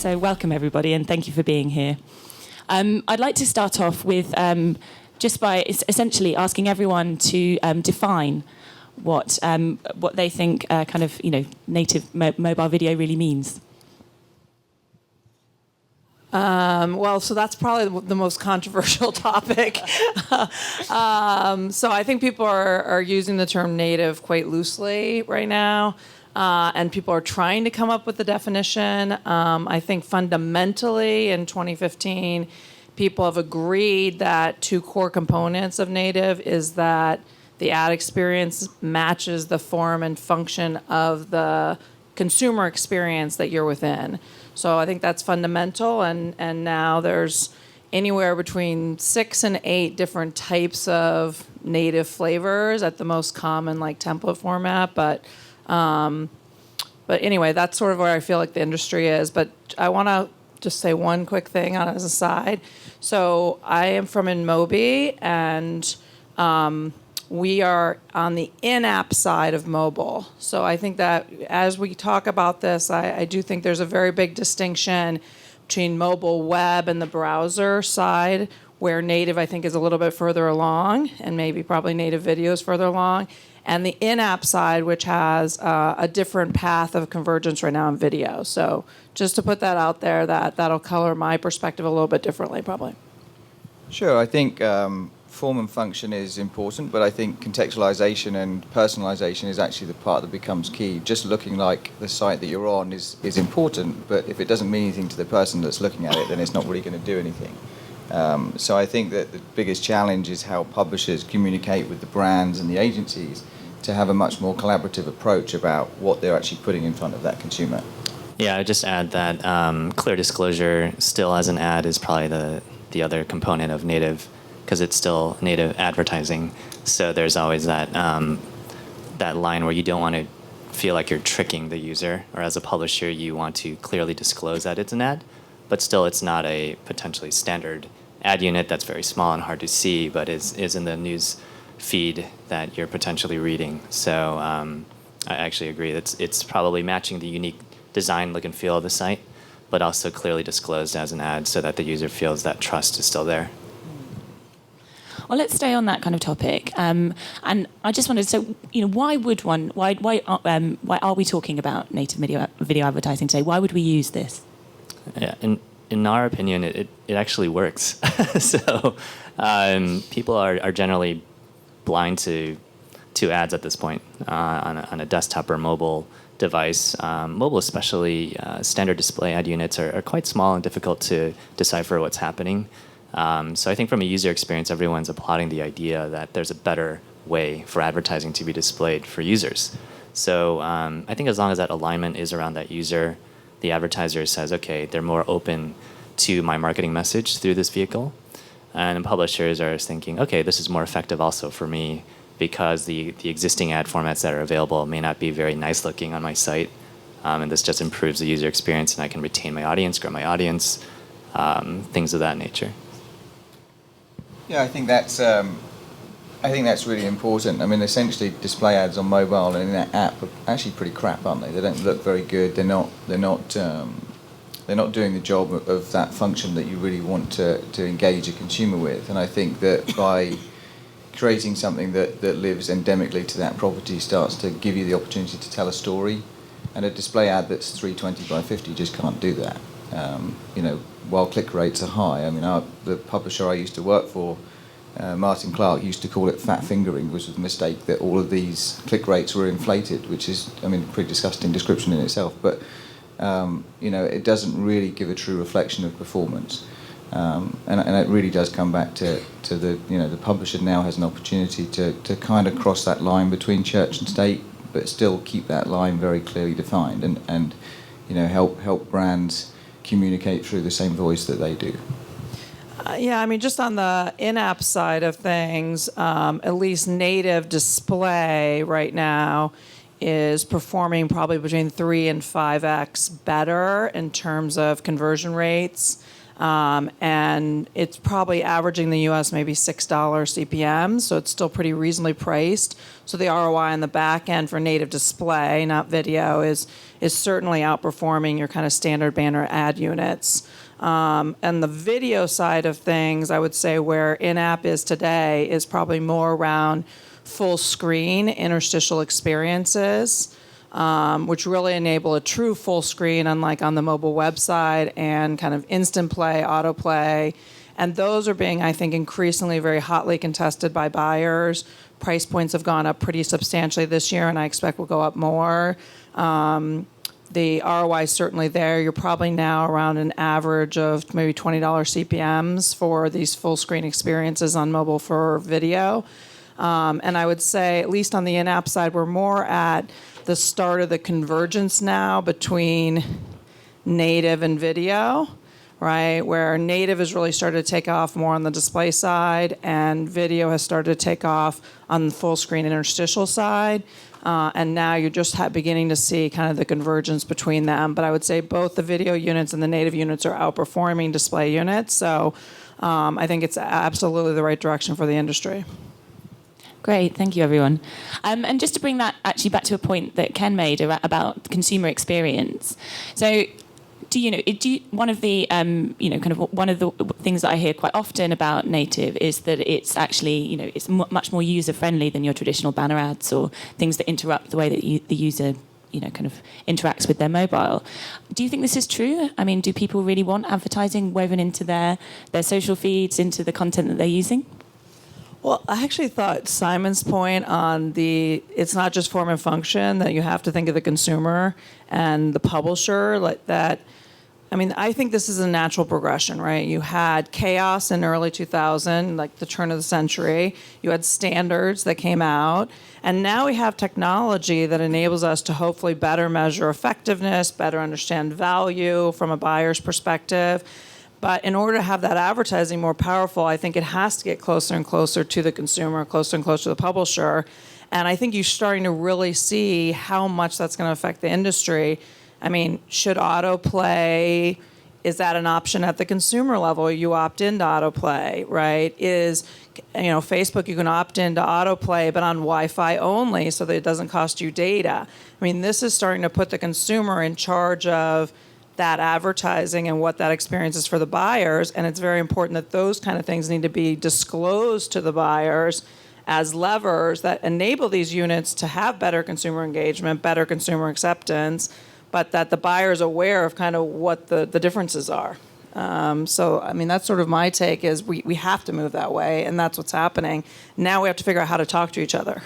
So welcome, everybody, and thank you for being here. I'd like to start off with just by essentially asking everyone to define what they think native mobile video really means. So that's probably the most controversial topic. So I think people are using the term native quite loosely right now, and people are trying to come up with a definition. I think fundamentally in 2015, people have agreed that two core components of native is that the ad experience matches the form and function of the consumer experience that you're within. So I think that's fundamental, and now there's anywhere between 6 and 8 different types of native flavors at the most common like template format. But anyway, that's sort of where I feel like the industry is. But I want to just say one quick thing on as a side. So I am from InMobi, and we are on the in-app side of mobile. So I think that as we talk about this, I do think there's a very big distinction between mobile web and the browser side, where native, I think, is a little bit further along, and maybe probably native video is further along, and the in-app side, which has a different path of convergence right now in video. So just to put that out there, that'll color my perspective a little bit differently, probably. Sure, I think form and function is important, but I think contextualization and personalization is actually the part that becomes key. Just looking like the site that you're on is important, but if it doesn't mean anything to the person that's looking at it, then it's not really going to do anything. So I think that the biggest challenge is how publishers communicate with the brands and the agencies to have a much more collaborative approach about what they're actually putting in front of that consumer. Yeah, I'd just add that clear disclosure still as an ad is probably the other component of native, because it's still native advertising. So there's always that line where you don't want to feel like you're tricking the user, or as a publisher, you want to clearly disclose that it's an ad, but still it's not a potentially standard ad unit that's very small and hard to see, but is in the news feed that you're potentially reading. So I actually agree. It's probably matching the unique design, look and feel of the site, but also clearly disclosed as an ad so that the user feels that trust is still there. Well, let's stay on that kind of topic. And I just wondered, so why are we talking about native video advertising today? Why would we use this? Yeah, in our opinion, it actually works. So people are generally blind to ads at this point on a desktop or mobile device. Mobile especially, standard display ad units are quite small and difficult to decipher what's happening. So I think from a user experience, everyone's applauding the idea that there's a better way for advertising to be displayed for users. So I think as long as that alignment is around that user, the advertiser says, okay, they're more open to my marketing message through this vehicle. And publishers are thinking, okay, this is more effective also for me because the existing ad formats that are available may not be very nice looking on my site. And this just improves the user experience, and I can retain my audience, grow my audience, things of that nature. Yeah, I think that's really important. I mean, essentially, display ads on mobile and in that app are actually pretty crap, aren't they? They don't look very good. They're not doing the job of that function that you really want to engage a consumer with. And I think that by creating something that lives endemically to that property starts to give you the opportunity to tell a story. And a display ad that's 320 by 50 just can't do that. While click rates are high. I mean, the publisher I used to work for, Martin Clark, used to call it fat fingering, which was a mistake that all of these click rates were inflated, which is, a pretty disgusting description in itself. But, it doesn't really give a true reflection of performance. And it really does come back to the publisher now has an opportunity to kind of cross that line between church and state, but still keep that line very clearly defined and help brands communicate through the same voice that they do. Just on the in-app side of things, at least native display right now is performing probably between 3 and 5x better in terms of conversion rates And it's probably averaging the U.S. maybe $6 CPM, so it's still pretty reasonably priced. So the ROI on the back end for native display, not video, is certainly outperforming your kind of standard banner ad units. And the video side of things, I would say where in-app is today is probably more around full screen interstitial experiences, which really enable a true full screen, unlike on the mobile website, and kind of instant play, autoplay. And those are being, I think, increasingly very hotly contested by buyers. Price points have gone up pretty substantially this year, and I expect will go up more. The ROI is certainly there. You're probably now around an average of maybe $20 CPMs for these full screen experiences on mobile for video. And I would say, at least on the in-app side, we're more at the start of the convergence now between native and video, right? Where native has really started to take off more on the display side, and video has started to take off on the full screen interstitial side. And now you're just beginning to see kind of the convergence between them. But I would say both the video units and the native units are outperforming display units. So I think it's absolutely the right direction for the industry. Great, thank you, everyone. And just to bring that actually back to a point that Ken made about consumer experience. So, one of the one of the things that I hear quite often about native is that it's actually it's much more user friendly than your traditional banner ads or things that interrupt the way that the user kind of interacts with their mobile. Do you think this is true? I mean, do people really want advertising woven into their social feeds, into the content that they're using? Well, I actually thought Simon's point on it's not just form and function, that you have to think of the consumer and the publisher like that. I mean, I think this is a natural progression, right? You had chaos in early 2000, like the turn of the century. You had standards that came out. And now we have technology that enables us to hopefully better measure effectiveness, better understand value from a buyer's perspective. But in order to have that advertising more powerful, I think it has to get closer and closer to the consumer, closer and closer to the publisher. And I think you're starting to really see how much that's going to affect the industry. I mean, should autoplay, is that an option at the consumer level? You opt into autoplay, right? Facebook, you can opt into autoplay, but on Wi-Fi only, so that it doesn't cost you data. I mean, this is starting to put the consumer in charge of that advertising and what that experience is for the buyers, and it's very important that those kind of things need to be disclosed to the buyers as levers that enable these units to have better consumer engagement, better consumer acceptance, but that the buyer is aware of kind of what the differences are. So, I mean, that's sort of my take is we have to move that way, and that's what's happening. Now we have to figure out how to talk to each other.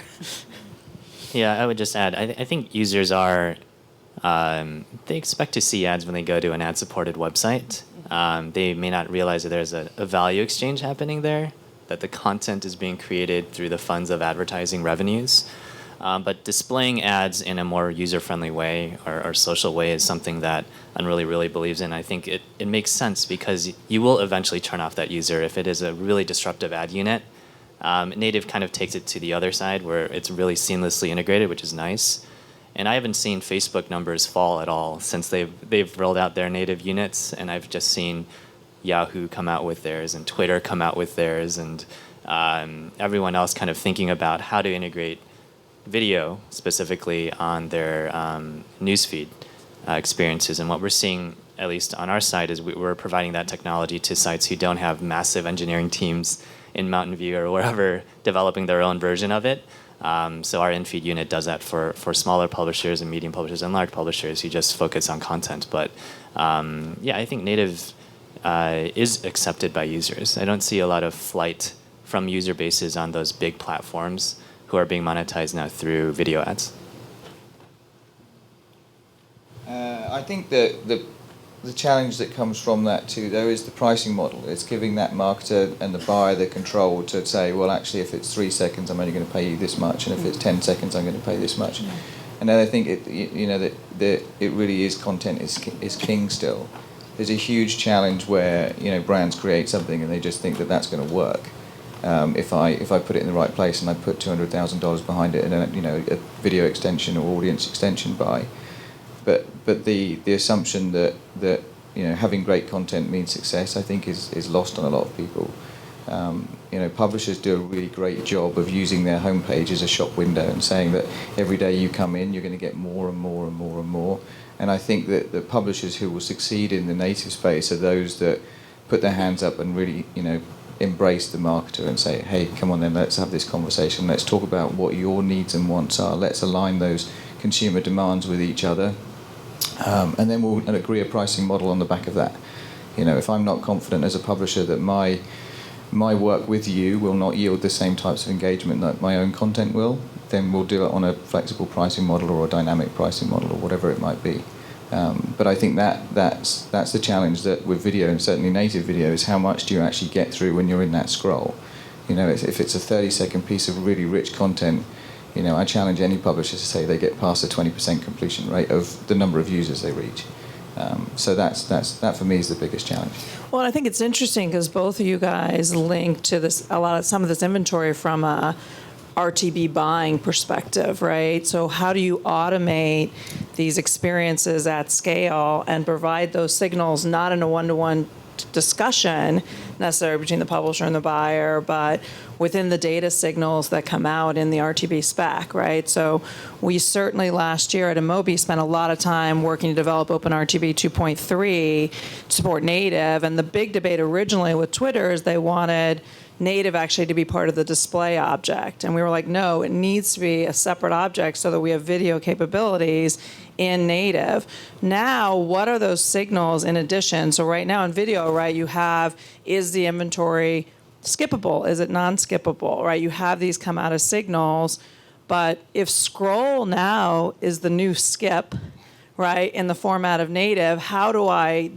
Yeah, I would just add, I think users are, they expect to see ads when they go to an ad-supported website. They may not realize that there's a value exchange happening there, that the content is being created through the funds of advertising revenues. But displaying ads in a more user-friendly way or social way is something that Unruly really believes in. I think it makes sense because you will eventually turn off that user if it is a really disruptive ad unit. Native kind of takes it to the other side where it's really seamlessly integrated, which is nice. And I haven't seen Facebook numbers fall at all since they've rolled out their native units, and I've just seen Yahoo come out with theirs and Twitter come out with theirs, and everyone else kind of thinking about how to integrate video specifically on their newsfeed experiences. And what we're seeing, at least on our side, is we're providing that technology to sites who don't have massive engineering teams in Mountain View or wherever developing their own version of it. So our in-feed unit does that for smaller publishers and medium publishers and large publishers who just focus on content. But I think native is accepted by users. I don't see a lot of flight from user bases on those big platforms who are being monetized now through video ads. I think that the challenge that comes from that too, though, is the pricing model. It's giving that marketer and the buyer the control to say, well, actually, if it's 3 seconds, I'm only going to pay you this much, and if it's 10 seconds, I'm going to pay this much. Yeah. And then I think that it really is content is king still. There's a huge challenge where brands create something and they just think that that's going to work. If I put it in the right place and I put $200,000 behind it and a video extension or audience extension buy. But the assumption that having great content means success, I think is lost on a lot of people. Publishers do a really great job of using their homepage as a shop window and saying that every day you come in, you're going to get more and more and more and more. And I think that the publishers who will succeed in the native space are those that put their hands up and really, embrace the marketer and say, hey, come on then, let's have this conversation. Let's talk about what your needs and wants are. Let's align those consumer demands with each other. And then we'll agree a pricing model on the back of that. If I'm not confident as a publisher that my work with you will not yield the same types of engagement that my own content will, then we'll do it on a flexible pricing model or a dynamic pricing model or whatever it might be. But I think that's the challenge that with video, and certainly native video, is how much do you actually get through when you're in that scroll. If it's a 30-second piece of really rich content, I challenge any publisher to say they get past a 20% completion rate of the number of users they reach. So that for me is the biggest challenge. Well, I think it's interesting because both of you guys link to some of this inventory from a RTB buying perspective, right? So how do you automate these experiences at scale and provide those signals not in a one-to-one discussion necessarily between the publisher and the buyer, but within the data signals that come out in the RTB spec, right? So we certainly last year at Amobi spent a lot of time working to develop OpenRTB 2.3 to support native, and the big debate originally with Twitter is they wanted native actually to be part of the display object. And we were like, no, it needs to be a separate object so that we have video capabilities in native. Now, what are those signals in addition? So right now in video, right, you have, is the inventory skippable? Is it non-skippable, right? You have these come out as signals, but if scroll now is the new skip, right, in the format of native, how do I,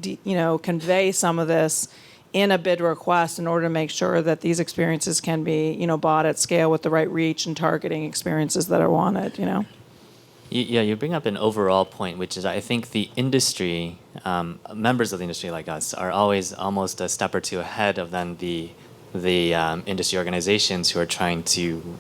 convey some of this in a bid request in order to make sure that these experiences can be, bought at scale with the right reach and targeting experiences that are wanted, Yeah, you bring up an overall point, which is I think the industry, members of the industry like us, are always almost a step or two ahead of then the industry organizations who are trying to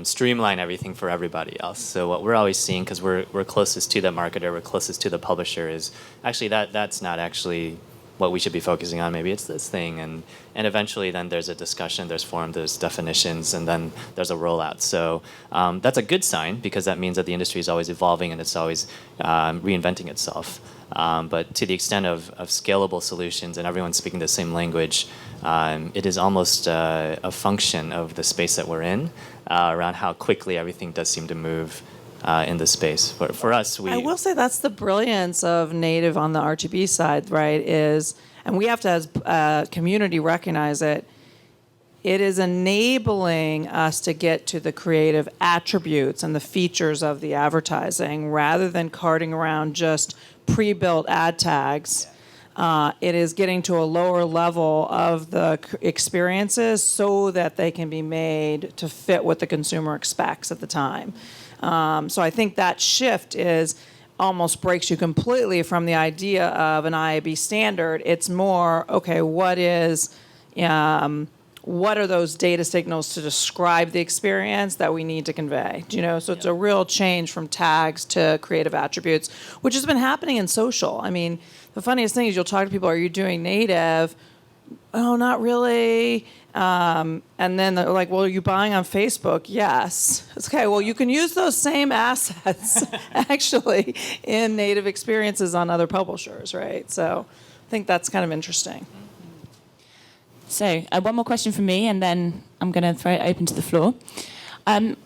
streamline everything for everybody else. So what we're always seeing, because we're closest to the marketer, we're closest to the publisher, is actually that's not actually what we should be focusing on. Maybe it's this thing, and eventually then there's a discussion, there's form, there's definitions, and then there's a rollout. So that's a good sign, because that means that the industry is always evolving and it's always reinventing itself. But to the extent of scalable solutions and everyone speaking the same language, it is almost a function of the space that we're in around how quickly everything does seem to move in the space. For us, I will say that's the brilliance of native on the RTB side, right? And we have to, as a community, recognize it. It is enabling us to get to the creative attributes and the features of the advertising rather than carting around just pre-built ad tags. It is getting to a lower level of the experiences so that they can be made to fit what the consumer expects at the time. So I think that shift almost breaks you completely from the idea of an IAB standard. It's more, okay, what are those data signals to describe the experience that we need to convey? So it's a real change from tags to creative attributes, which has been happening in social. I mean, the funniest thing is you'll talk to people, are you doing native? Oh, not really. And then they're like, well, are you buying on Facebook? Yes. It's okay, well, you can use those same assets actually in native experiences on other publishers, right? So I think that's kind of interesting. So one more question from me, and then I'm going to throw it open to the floor.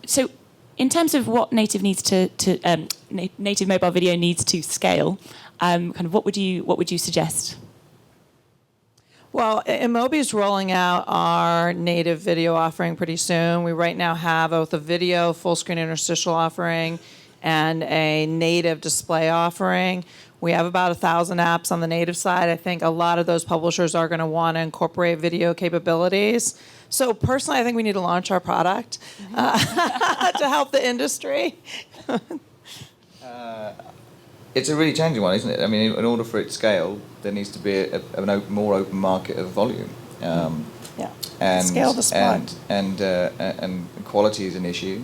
So in terms of what native needs native mobile video needs to scale, kind of what would you suggest? Well, Amobi is rolling out our native video offering pretty soon. We right now have both a video full screen interstitial offering and a native display offering. We have about 1,000 apps on the native side. I think a lot of those publishers are going to want to incorporate video capabilities. So personally, I think we need to launch our product to help the industry. It's a really challenging one, isn't it? I mean, in order for it to scale, there needs to be a more open market of volume. And scale the supply. And quality is an issue.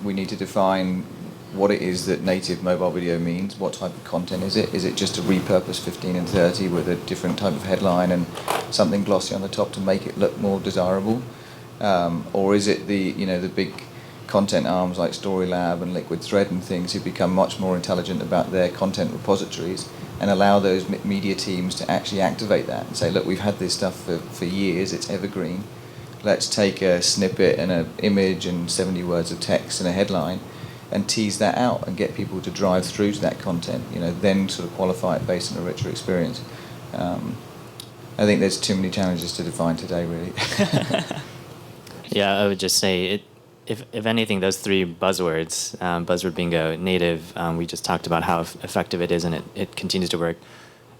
We need to define what it is that native mobile video means. What type of content is it? Is it just a repurposed 15 and 30 with a different type of headline and something glossy on the top to make it look more desirable? Or is it the big content arms like Storylab and Liquid Thread and things who become much more intelligent about their content repositories and allow those media teams to actually activate that and say, look, we've had this stuff for years, it's evergreen. Let's take a snippet and an image and 70 words of text and a headline and tease that out and get people to drive through to that content, then sort of qualify it based on a richer experience. I think there's too many challenges to define today, really. Yeah, I would just say, if anything, those three buzzwords, buzzword bingo, native, we just talked about how effective it is, and it continues to work.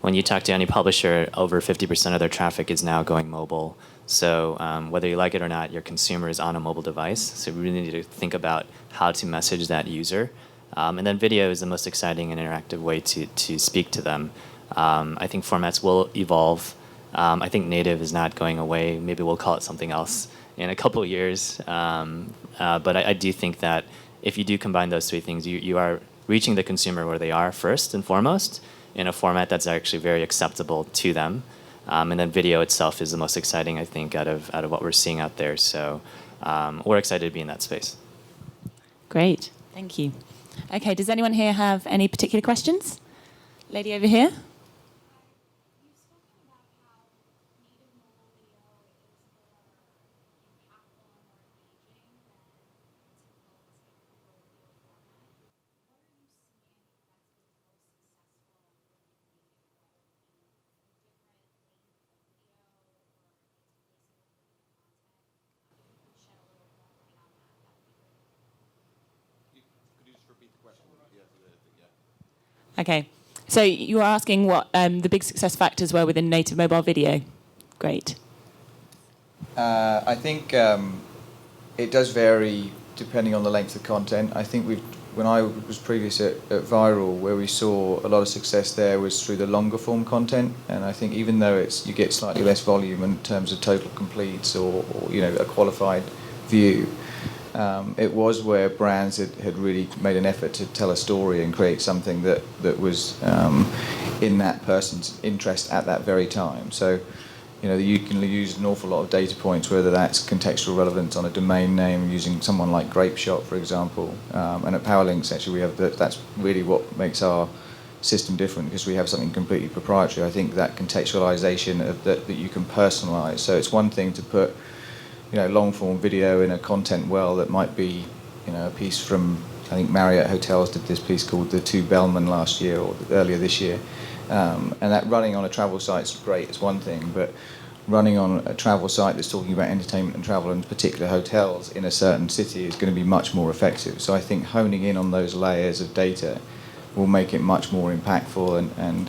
When you talk to any publisher, over 50% of their traffic is now going mobile. So whether you like it or not, your consumer is on a mobile device. So we really need to think about how to message that user. And then video is the most exciting and interactive way to speak to them. I think formats will evolve. I think native is not going away. Maybe we'll call it something else in a couple of years. But I do think that if you do combine those three things, you are reaching the consumer where they are first and foremost in a format that's actually very acceptable to them. And then video itself is the most exciting, I think, out of what we're seeing out there. So we're excited to be in that space. Great, thank you. Okay, does anyone here have any particular questions? Lady over here. Okay, so you were asking what the big success factors were within native mobile video. Great. I think it does vary depending on the length of content. I think when I was previous at Viral, where we saw a lot of success there was through the longer form content, and I think even though you get slightly less volume in terms of total completes or a qualified view, it was where brands had really made an effort to tell a story and create something that was in that person's interest at that very time. So, you can use an awful lot of data points, whether that's contextual relevance on a domain name, using someone like GrapeShot, for example. And at PowerLinks, actually, we have that's really what makes our system different, because we have something completely proprietary. I think that contextualization of that you can personalize. So it's one thing to put long form video in a content well that might be, a piece from, I think Marriott Hotels did this piece called The Two Bellmen last year or earlier this year. And that running on a travel site's great, it's one thing, but running on a travel site that's talking about entertainment and travel and particular hotels in a certain city is going to be much more effective. So I think honing in on those layers of data will make it much more impactful, and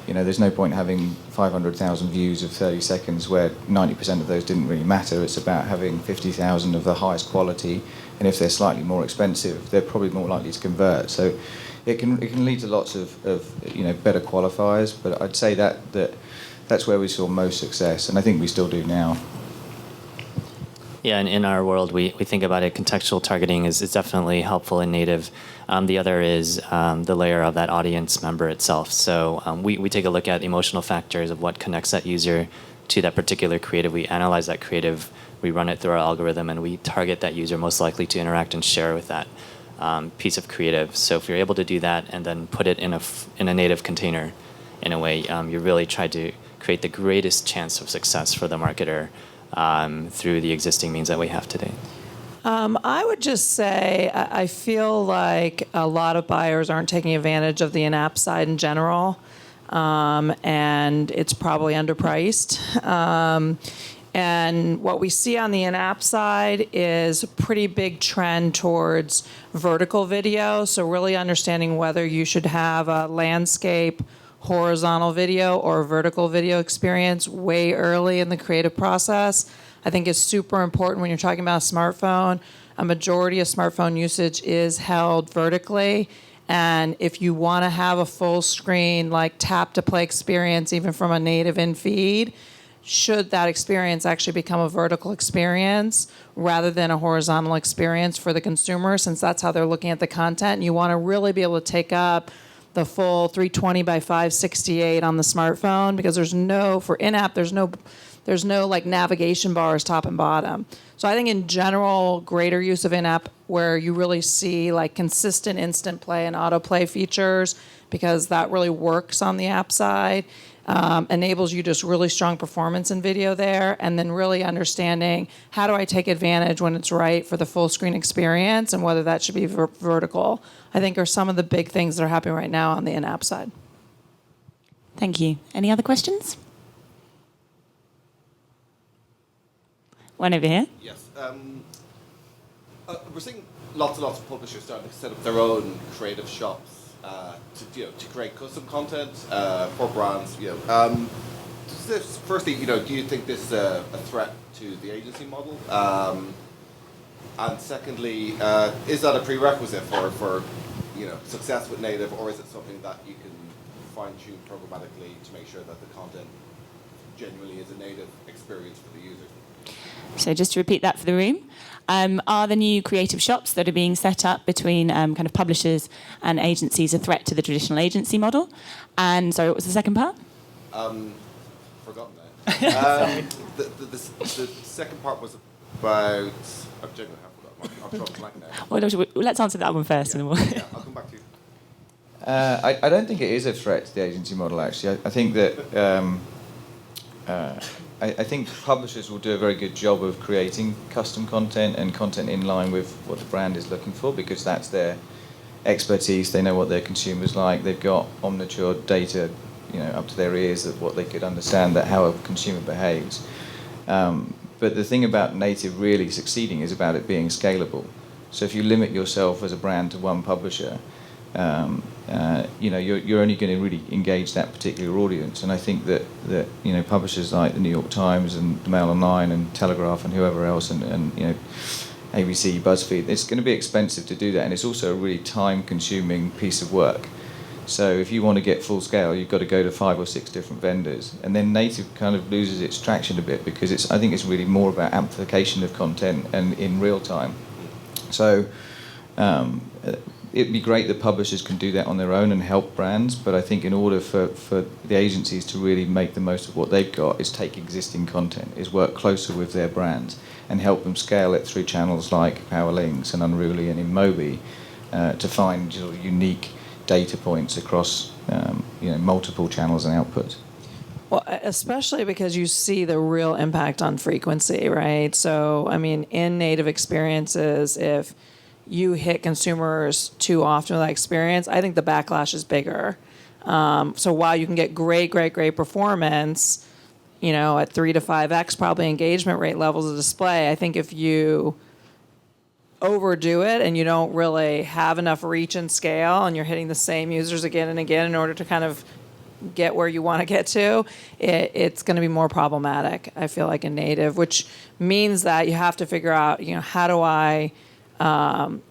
there's no point having 500,000 views of 30 seconds where 90% of those didn't really matter. It's about having 50,000 of the highest quality, and if they're slightly more expensive, they're probably more likely to convert. So it can lead to lots of better qualifiers, but I'd say that's where we saw most success, and I think we still do now. Yeah, and in our world, we think about it, contextual targeting is definitely helpful in native. The other is the layer of that audience member itself. So we take a look at emotional factors of what connects that user to that particular creative. We analyze that creative, we run it through our algorithm, and we target that user most likely to interact and share with that piece of creative. So if you're able to do that and then put it in a native container, in a way, you really try to create the greatest chance of success for the marketer through the existing means that we have today. I would just say I feel like a lot of buyers aren't taking advantage of the in-app side in general, and it's probably underpriced. And what we see on the in-app side is a pretty big trend towards vertical video, so really understanding whether you should have a landscape horizontal video or vertical video experience way early in the creative process, I think is super important when you're talking about a smartphone. A majority of smartphone usage is held vertically, and if you want to have a full screen, like tap to play experience, even from a native in feed, should that experience actually become a vertical experience rather than a horizontal experience for the consumer, since that's how they're looking at the content. And you want to really be able to take up the full 320 by 568 on the smartphone, because for in-app, there's no like navigation bars top and bottom. So I think in general, greater use of in-app where you really see like consistent instant play and autoplay features, because that really works on the app side, enables you just really strong performance in video there, and then really understanding how do I take advantage when it's right for the full screen experience, and whether that should be vertical, I think are some of the big things that are happening right now on the in-app side. Thank you. Any other questions? One over here. Yes. We're seeing lots and lots of publishers starting to set up their own creative shops to create custom content for brands. Firstly, do you think this is a threat to the agency model? And secondly, is that a prerequisite for success with native, or is it something that you can fine-tune programmatically to make sure that the content genuinely is a native experience for the user? So just to repeat that for the room, are the new creative shops that are being set up between kind of publishers and agencies a threat to the traditional agency model? And sorry, what was the second part? Forgotten that. The second part was about... I've genuinely forgotten. I'll drop blank now. Well, let's answer that one first. Yeah, And then yeah, I'll come back to you. I don't think it is a threat to the agency model, actually. I think that I think publishers will do a very good job of creating custom content and content in line with what the brand is looking for, because that's their expertise. They know what their consumers like. They've got omniture data, up to their ears of what they could understand that how a consumer behaves. But the thing about native really succeeding is about it being scalable. So if you limit yourself as a brand to one publisher, you're only going to really engage that particular audience. And I think that publishers like the New York Times and the Mail Online and Telegraph and whoever else and ABC, BuzzFeed, it's going to be expensive to do that, and it's also a really time-consuming piece of work. So if you want to get full scale, you've got to go to 5 or 6 different vendors, and then native kind of loses its traction a bit, because I think it's really more about amplification of content and in real time. So it'd be great that publishers can do that on their own and help brands, but I think in order for the agencies to really make the most of what they've got, is take existing content, is work closer with their brands and help them scale it through channels like Powerlinks and Unruly and Inmobi to find unique data points across multiple channels and outputs. Well, especially because you see the real impact on frequency, right? So, I mean, in native experiences, if you hit consumers too often with that experience, I think the backlash is bigger. So while you can get great performance, at 3 to 5x probably engagement rate levels of display, I think if you overdo it and you don't really have enough reach and scale, and you're hitting the same users again and again in order to kind of get where you want to get to, it's going to be more problematic, I feel like, in native, which means that you have to figure out, how do I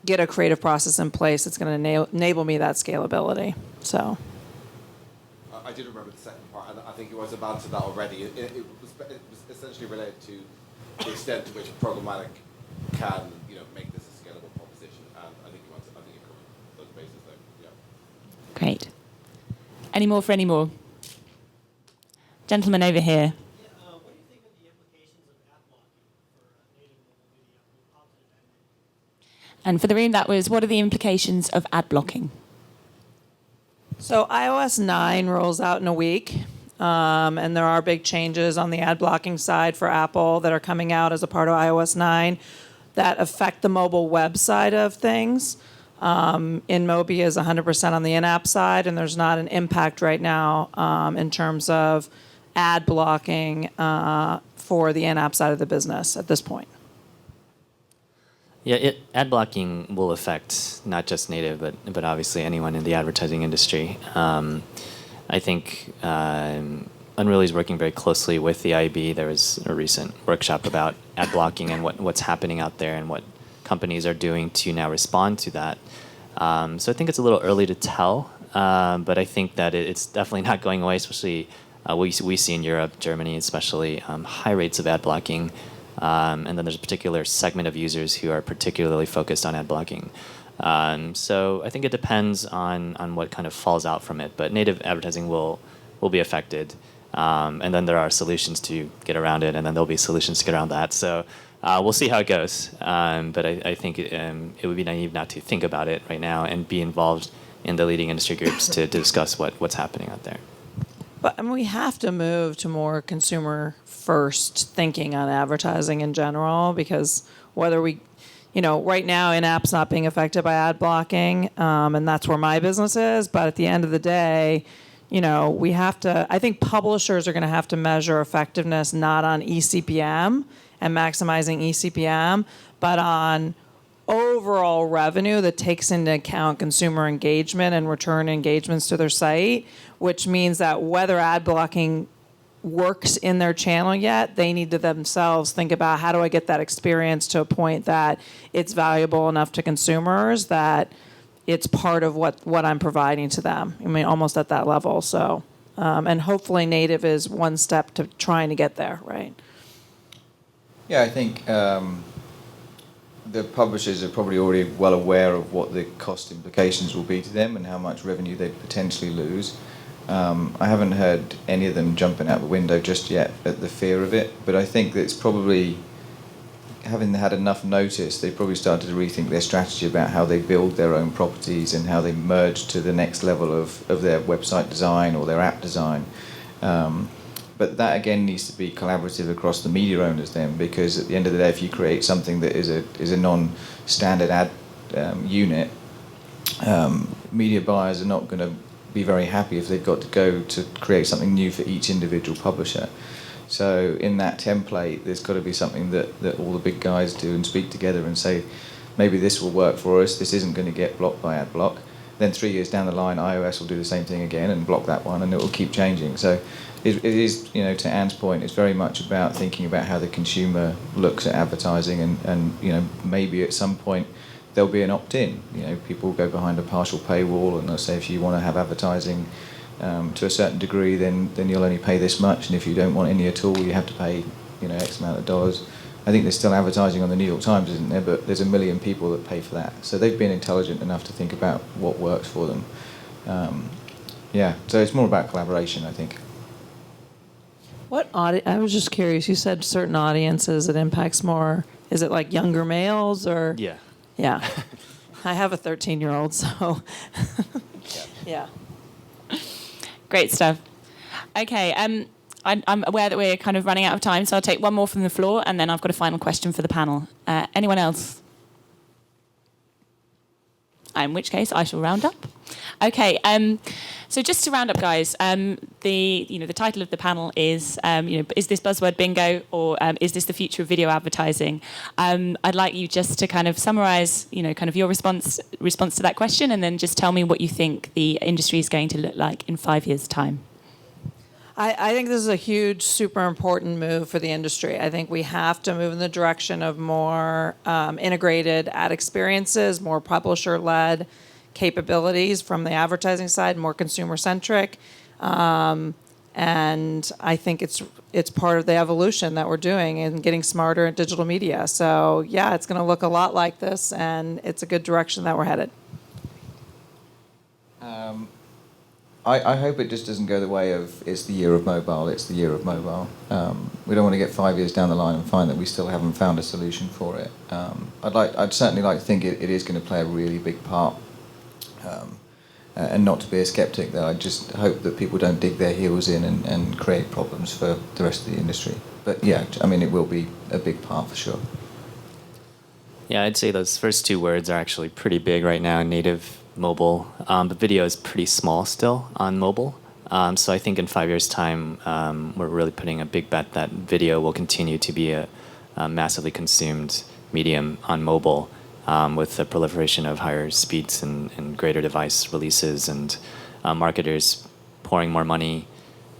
get a creative process in place that's going to enable me that scalability. So I did remember the second part, and I think you guys have answered that already. It was essentially related to the extent to which programmatic can make this a scalable proposition, and I think you covered those bases there. Yeah. Great. Any more for any more? Gentleman over here. What do you think of the implications of ad blocking for native mobile video, both positive and negative? And for the room, that was, what are the implications of ad blocking? So iOS 9 rolls out in a week, and there are big changes on the ad blocking side for Apple that are coming out as a part of iOS 9 that affect the mobile web side of things. InMobi is 100% on the in-app side, and there's not an impact right now in terms of ad blocking for the in-app side of the business at this point. Yeah, ad blocking will affect not just native, but obviously anyone in the advertising industry. I think Unruly is working very closely with the IAB. There was a recent workshop about ad blocking and what's happening out there and what companies are doing to now respond to that. So I think it's a little early to tell, but I think that it's definitely not going away, especially We see in Europe, Germany especially, high rates of ad blocking. And then there's a particular segment of users who are particularly focused on ad blocking. So I think it depends on what kind of falls out from it. But native advertising will be affected. And then there are solutions to get around it, and then there'll be solutions to get around that. So we'll see how it goes. But I think it would be naive not to think about it right now and be involved in the leading industry groups to discuss what's happening out there. But I mean, we have to move to more consumer first thinking on advertising in general, because whether we, right now in-app's not being affected by ad blocking, and that's where my business is. But at the end of the day, we have to, I think publishers are going to have to measure effectiveness not on eCPM and maximizing eCPM, but on overall revenue that takes into account consumer engagement and return engagements to their site, which means that whether ad blocking works in their channel yet, they need to themselves think about, how do I get that experience to a point that it's valuable enough to consumers that it's part of what I'm providing to them. I mean, almost at that level. So, and hopefully native is one step to trying to get there, right? Yeah, I think the publishers are probably already well aware of what the cost implications will be to them and how much revenue they potentially lose. I haven't heard any of them jumping out the window just yet at the fear of it, but I think that it's probably, having had enough notice, they probably started to rethink their strategy about how they build their own properties and how they merge to the next level of their website design or their app design. But that again needs to be collaborative across the media owners then, because at the end of the day, if you create something that is a non-standard ad unit, media buyers are not going to be very happy if they've got to go to create something new for each individual publisher. So in that template, there's got to be something that all the big guys do and speak together and say, maybe this will work for us, this isn't going to get blocked by ad block. Then 3 years down the line, iOS will do the same thing again and block that one, and it will keep changing. So it is, to Anne's point, it's very much about thinking about how the consumer looks at advertising, and maybe at some point there'll be an opt-in. People go behind a partial paywall and they'll say, if you want to have advertising to a certain degree, then you'll only pay this much, and if you don't want any at all, you have to pay X amount of dollars. I think there's still advertising on the New York Times, isn't there? But there's 1 million people that pay for that. So they've been intelligent enough to think about what works for them. So it's more about collaboration, I think. I was just curious, you said certain audiences it impacts more. Is it like younger males or? Yeah. Yeah. I have a 13-year-old, so. Yeah. Great stuff. Okay, I'm aware that we're kind of running out of time, so I'll take one more from the floor, and then I've got a final question for the panel. Anyone else? In which case, I shall round up. Okay, so just to round up, guys, the title of the panel is is this buzzword bingo, or is this the future of video advertising? I'd like you just to kind of summarise, kind of your response to that question, and then just tell me what you think the industry is going to look like in 5 years' time. I think this is a huge, super important move for the industry. I think we have to move in the direction of more integrated ad experiences, more publisher-led capabilities from the advertising side, more consumer-centric. And I think it's part of the evolution that we're doing and getting smarter at digital media. So, yeah, it's going to look a lot like this, and it's a good direction that we're headed. I hope it just doesn't go the way of it's the year of mobile, it's the year of mobile. We don't want to get 5 years down the line and find that we still haven't found a solution for it. I'd certainly like to think it is going to play a really big part, and not to be a skeptic, though. I just hope that people don't dig their heels in and create problems for the rest of the industry. But yeah, it will be a big part for sure. Yeah, I'd say those first two words are actually pretty big right now, native, mobile. But video is pretty small still on mobile. So I think in 5 years' time, we're really putting a big bet that video will continue to be a massively consumed medium on mobile, with the proliferation of higher speeds and greater device releases, and marketers pouring more money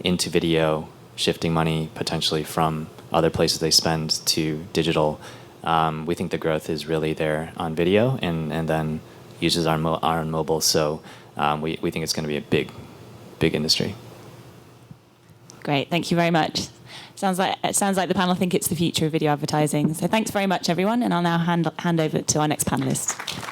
into video, shifting money potentially from other places they spend to digital. We think the growth is really there on video, and then users are on mobile. So we think it's going to be a big industry. Great, thank you very much. It sounds like the panel think it's the future of video advertising. So thanks very much, everyone, and I'll now hand over to our next panelist.